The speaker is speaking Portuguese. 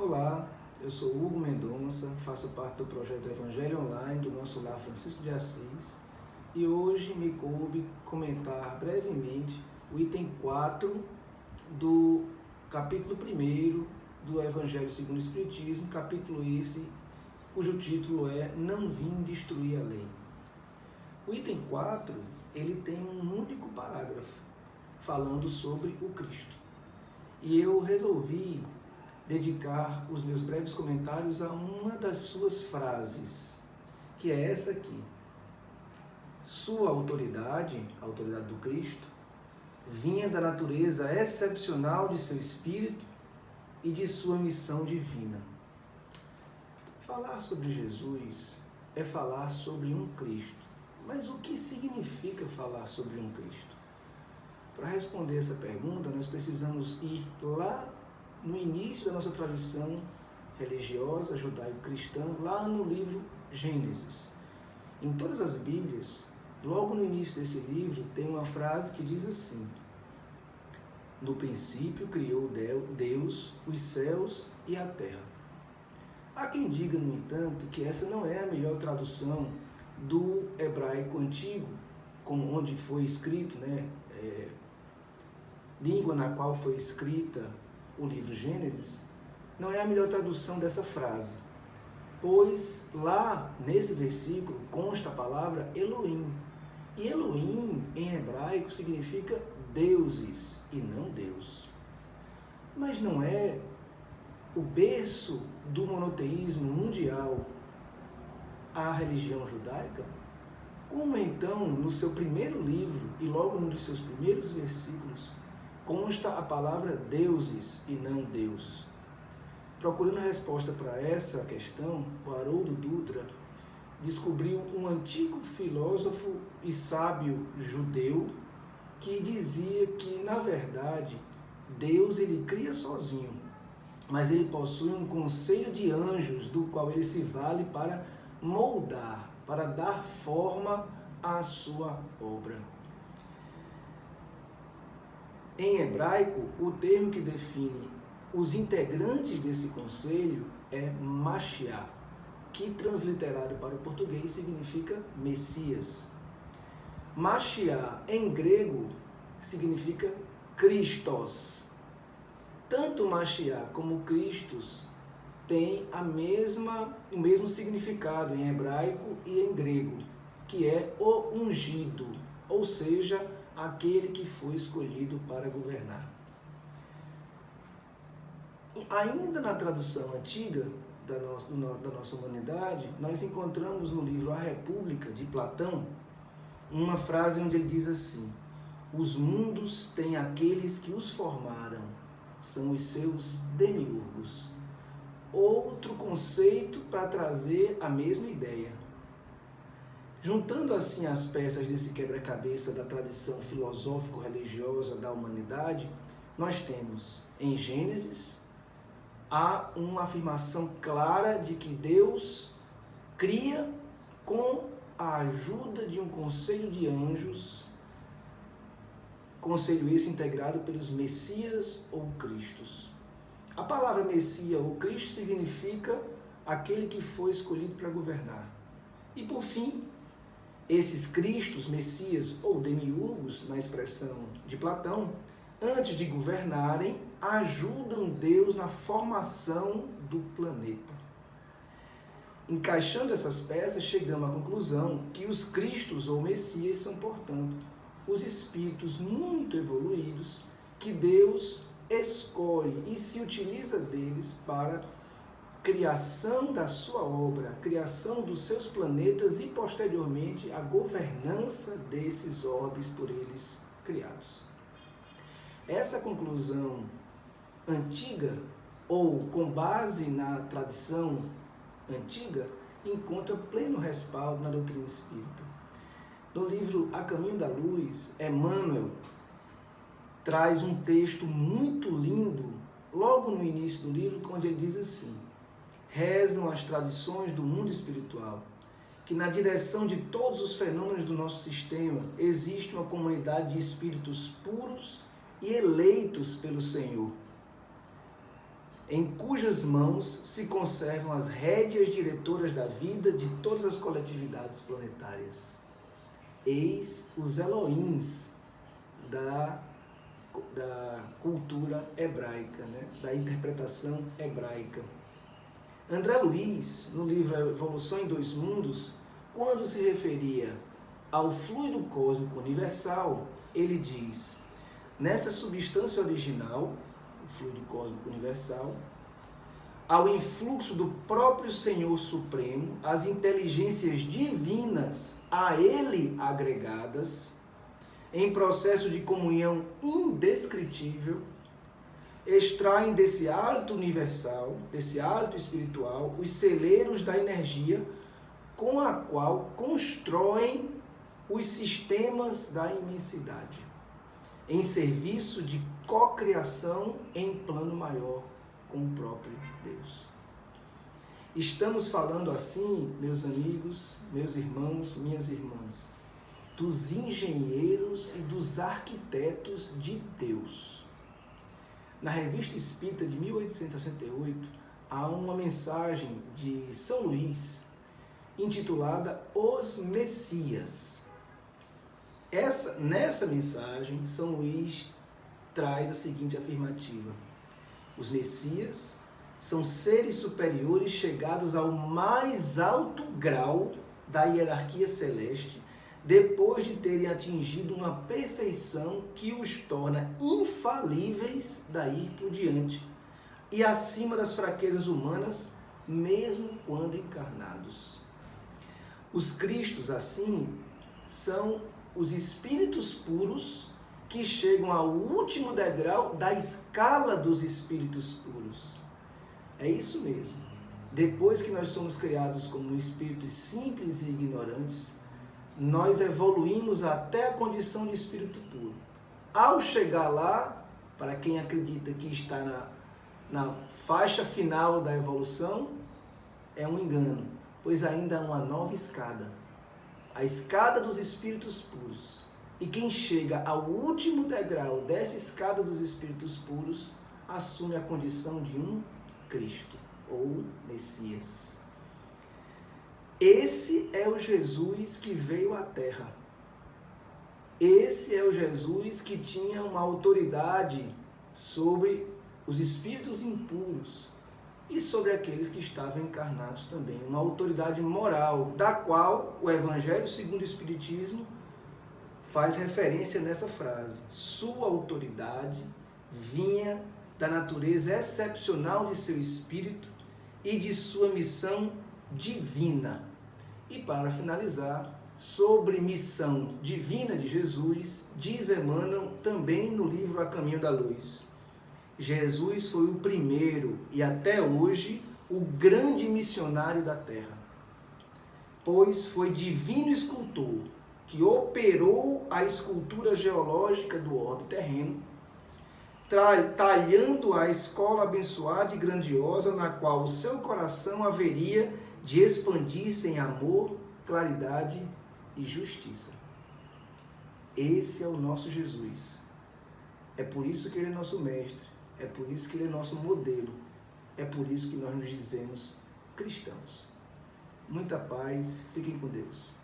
Olá, eu sou Hugo Mendonça, faço parte do projeto Evangelho Online do Nosso Lar Francisco de Assis e hoje me coube comentar brevemente o item 4 do capítulo 1 do Evangelho segundo o Espiritismo, capítulo esse cujo título é Não Vim Destruir a Lei. O item 4 ele tem um único parágrafo falando sobre o Cristo e eu resolvi dedicar os meus breves comentários a uma das suas frases, que é essa aqui. Sua autoridade, a autoridade do Cristo, vinha da natureza excepcional de seu espírito e de sua missão divina. Falar sobre Jesus é falar sobre um Cristo. Mas o que significa falar sobre um Cristo? Para responder essa pergunta, nós precisamos ir lá no início da nossa tradição religiosa judaico-cristã, lá no livro Gênesis. Em todas as Bíblias, logo no início desse livro, tem uma frase que diz assim: no princípio criou Deus os céus e a terra. Há quem diga, no entanto, que essa não é a melhor tradução do hebraico antigo, onde foi escrito, língua na qual foi escrita o livro Gênesis, não é a melhor tradução dessa frase, pois lá nesse versículo consta a palavra Elohim, e Elohim em hebraico significa deuses e não Deus. Mas não é o berço do monoteísmo mundial a religião judaica? Como então no seu primeiro livro e logo num dos seus primeiros versículos consta a palavra deuses e não Deus? Procurando a resposta para essa questão, o Haroldo Dutra descobriu um antigo filósofo e sábio judeu que dizia que, na verdade, Deus ele cria sozinho, mas ele possui um conselho de anjos do qual ele se vale para moldar, para dar forma à sua obra. Em hebraico, o termo que define os integrantes desse conselho é Mashiach, que transliterado para o português significa Messias. Mashiach em grego significa Christos. Tanto Mashiach como Christos têm o mesmo significado em hebraico e em grego, que é o ungido, ou seja, aquele que foi escolhido para governar. E ainda na tradução antiga da nossa humanidade, nós encontramos no livro A República, de Platão, uma frase onde ele diz assim: os mundos têm aqueles que os formaram, são os seus demiurgos. Outro conceito para trazer a mesma ideia. Juntando assim as peças desse quebra-cabeça da tradição filosófico-religiosa da humanidade, nós temos em Gênesis há uma afirmação clara de que Deus cria com a ajuda de um conselho de anjos, conselho esse integrado pelos Messias ou Cristos. A palavra Messias ou Cristo significa aquele que foi escolhido para governar. E por fim, esses Cristos, Messias ou demiurgos, na expressão de Platão, antes de governarem, ajudam Deus na formação do planeta. Encaixando essas peças, chegamos à conclusão que os Cristos ou Messias são, portanto, os espíritos muito evoluídos que Deus escolhe e se utiliza deles para criação da sua obra, criação dos seus planetas e, posteriormente, a governança desses orbes por eles criados. Essa conclusão antiga, ou com base na tradição antiga, encontra pleno respaldo na doutrina espírita. No livro A Caminho da Luz, Emmanuel traz um texto muito lindo, logo no início do livro, onde ele diz assim: rezam as tradições do mundo espiritual que na direção de todos os fenômenos do nosso sistema existe uma comunidade de espíritos puros e eleitos pelo Senhor. em cujas mãos se conservam as rédeas diretoras da vida de todas as coletividades planetárias. Eis os Elohims da cultura hebraica, né? Da interpretação hebraica. André Luiz, no livro Evolução em Dois Mundos, quando se referia ao fluido cósmico universal, ele diz: nessa substância original, o fluido cósmico universal, ao influxo do próprio Senhor Supremo, as inteligências divinas a ele agregadas, em processo de comunhão indescritível, extraem desse hálito universal, desse hálito espiritual, os celeiros da energia com a qual constroem os sistemas da imensidade, em serviço de cocriação em plano maior com o próprio Deus. Estamos falando assim, meus amigos, meus irmãos, minhas irmãs, dos engenheiros e dos arquitetos de Deus. Na Revista Espírita de 1868, há uma mensagem de São Luís intitulada Os Messias. Nessa mensagem, São Luís traz a seguinte afirmativa: os Messias são seres superiores chegados ao mais alto grau da hierarquia celeste, depois de terem atingido uma perfeição que os torna infalíveis daí por diante e acima das fraquezas humanas, mesmo quando encarnados. Os Cristos, assim, são os espíritos puros que chegam ao último degrau da escala dos espíritos puros. É isso mesmo. Depois que nós somos criados como espíritos simples e ignorantes, nós evoluímos até a condição de espírito puro. Ao chegar lá, para quem acredita que está na faixa final da evolução, é um engano, pois ainda há uma nova escada, a escada dos espíritos puros. E quem chega ao último degrau dessa escada dos espíritos puros assume a condição de um Cristo ou Messias. Esse é o Jesus que veio à Terra. Esse é o Jesus que tinha uma autoridade sobre os espíritos impuros e sobre aqueles que estavam encarnados também. Uma autoridade moral, da qual o Evangelho segundo o Espiritismo faz referência nessa frase. Sua autoridade vinha da natureza excepcional de seu espírito e de sua missão divina. E para finalizar, sobre missão divina de Jesus, diz Emmanuel também no livro A Caminho da Luz: Jesus foi o primeiro e até hoje o grande missionário da Terra, pois foi divino escultor que operou a escultura geológica do orbe terreno, talhando a escola abençoada e grandiosa na qual o seu coração haveria de expandir-se em amor, claridade e justiça. Esse é o nosso Jesus. É por isso que ele é nosso mestre, é por isso que ele é nosso modelo, é por isso que nós nos dizemos cristãos. Muita paz, fiquem com Deus.